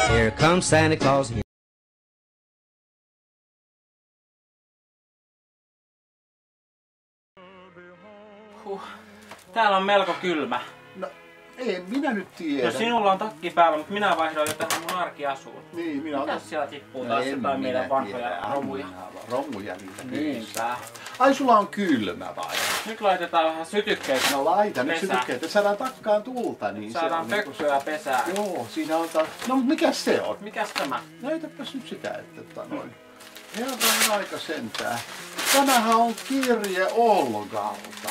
Here comes Santa Claus. Täällä on melko kylmä. No, ei minä nyt tiedä. No sinulla on takki päällä, mutta minä vaihdoin jo tähän mun arkiasuun. Niin, minä otan. Mitäs siellä tippuu taas jotain meidän vanhoja romuja? Romuja niitä. Niinpä. Ai sulla on kylmä vai? Nyt laitetaan vähän sytykkeitä. No laita nyt pesään. sytykkeitä, saadaan takkaan tulta. Niin Saadaan se on pökköä pesää. Joo, siinä on taas. No mutta mikäs se on? Mikäs tämä? Näytäpäs nyt sitä, että noin. Herran aika sentään. Tämähän on kirje Olgalta.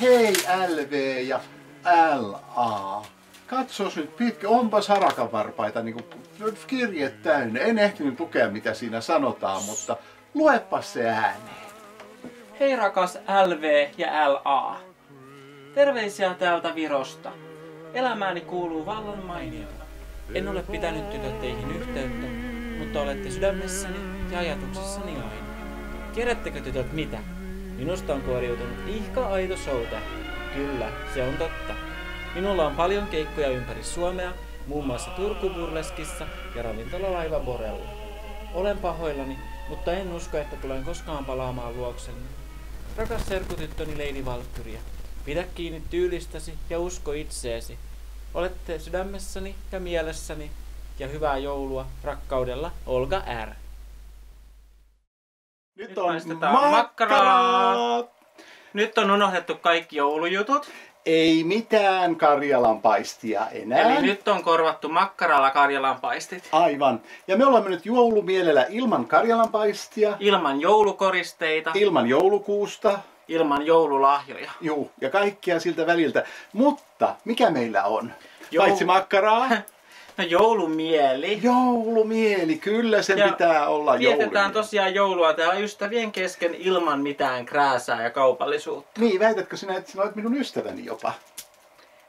Hei LV ja LA. Katsos nyt pitkä, onpas harakanvarpaita niinku kirje täynnä. En ehtinyt lukea mitä siinä sanotaan, mutta luepas se ääneen. Hei rakas LV ja LA. Terveisiä täältä Virosta. Elämääni kuuluu vallan mainioina. En ole pitänyt tytöt teihin yhteyttä, mutta olette sydämessäni ja ajatuksissani aina. Tiedättekö tytöt mitä? Minusta on kuoriutunut ihka aito showtähti. Kyllä, se on totta. Minulla on paljon keikkoja ympäri Suomea, muun muassa Turku Burleskissa ja ravintolalaiva Borella. Olen pahoillani, mutta en usko, että tulen koskaan palaamaan luoksenne. Rakas serkutyttöni Lady Valkyria, pidä kiinni tyylistäsi ja usko itseesi. Olette sydämessäni ja mielessäni ja hyvää joulua rakkaudella Olga R. Nyt on makkaraa! Nyt on unohdettu kaikki joulujutut. Ei mitään karjalanpaistia enää. Eli nyt on korvattu makkaralla karjalanpaistit. Aivan. Ja me olemme nyt joulumielellä ilman karjalanpaistia. Ilman joulukoristeita. Ilman joulukuusta. Ilman joululahjoja. Juu, ja kaikkea siltä väliltä. Mutta mikä meillä on? Joulu- Paitsi makkaraa. No joulumieli. Joulumieli, kyllä sen Ja pitää olla vietetään joulumieli. tosiaan joulua täällä ystävien kesken ilman mitään krääsää ja kaupallisuutta. Niin, väitätkö sinä, että sinä olet minun ystäväni jopa?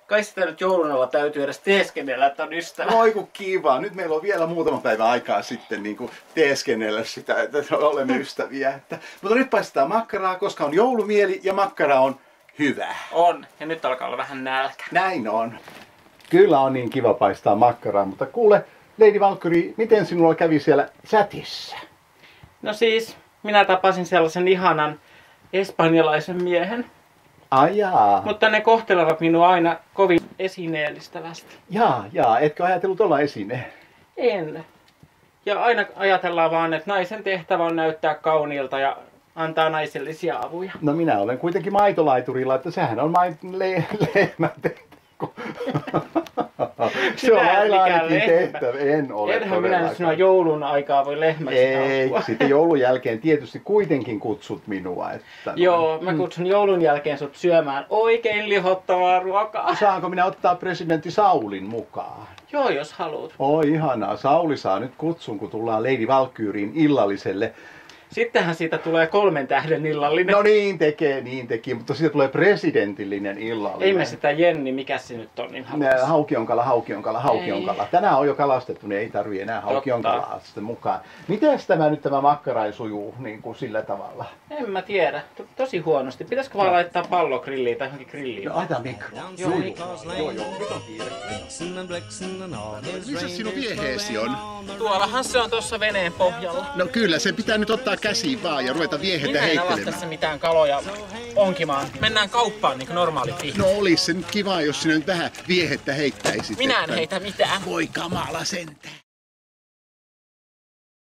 Kai sitä nyt joulun alla täytyy edes teeskennellä, että on ystävä. Oi kun kiva. Nyt meillä on vielä muutama päivä aikaa sitten niin kuin teeskennellä sitä, että olemme ystäviä. Mutta nyt paistetaan makkaraa, koska on joulumieli ja makkara on hyvä. On, ja nyt alkaa olla vähän nälkä. Näin on. Kyllä on niin kiva paistaa makkaraa, mutta kuule, Lady Valkyrie, miten sinulla kävi siellä chatissa? No siis, minä tapasin sellaisen ihanan espanjalaisen miehen, Ajaa. mutta ne kohtelevat minua aina kovin esineellistävästi. Jaa, etkö ajatellut olla esine? En. Ja aina ajatellaan vaan, että naisen tehtävä on näyttää kauniilta ja antaa naisellisia avuja. No minä olen kuitenkin maitolaiturilla, että sehän on lehmän tehtävä. Se on aina ainakin tehtävä. En ole Enhän minä nyt sinua joulun aikaa voi lehmäksi Ei, sitten joulun jälkeen tietysti kuitenkin kutsut minua. Että Joo, mä kutsun joulun jälkeen sut syömään oikein lihottavaa ruokaa. Saanko minä ottaa presidentti Saulin mukaan? Joo, jos haluat. Oi ihanaa, Sauli saa nyt kutsun, kun tullaan Lady Valkyrien illalliselle. Sittenhän siitä tulee 3 tähden illallinen. No niin teki, mutta siitä tulee presidentillinen illallinen. Ei me sitä Jenni, mikä se nyt on, niin haluaisi. Haukionkala. Tänään on jo kalastettu, niin ei tarvii enää haukionkalaa sitten mukaan. Miten tämä makkara sujuu niin kuin sillä tavalla? En mä tiedä. Tosi huonosti. Pitäisikö vaan laittaa pallo grilliin tai johonkin grilliin? No laita mikro. Joo. Nyt on kiire. Missä sinun vieheesi on? Tuollahan se on tuossa veneen pohjalla. No kyllä, sen pitää nyt ottaa käsiin vaan ja ruveta viehetä Minä en ala heittelemään. tässä mitään kaloja onkimaan. Mennään kauppaan niin kuin normaalit ihmiset. No olis se nyt kiva, jos sinä nyt vähän viehettä heittäisit. Minä en heitä mitään. Voi kamala sentään.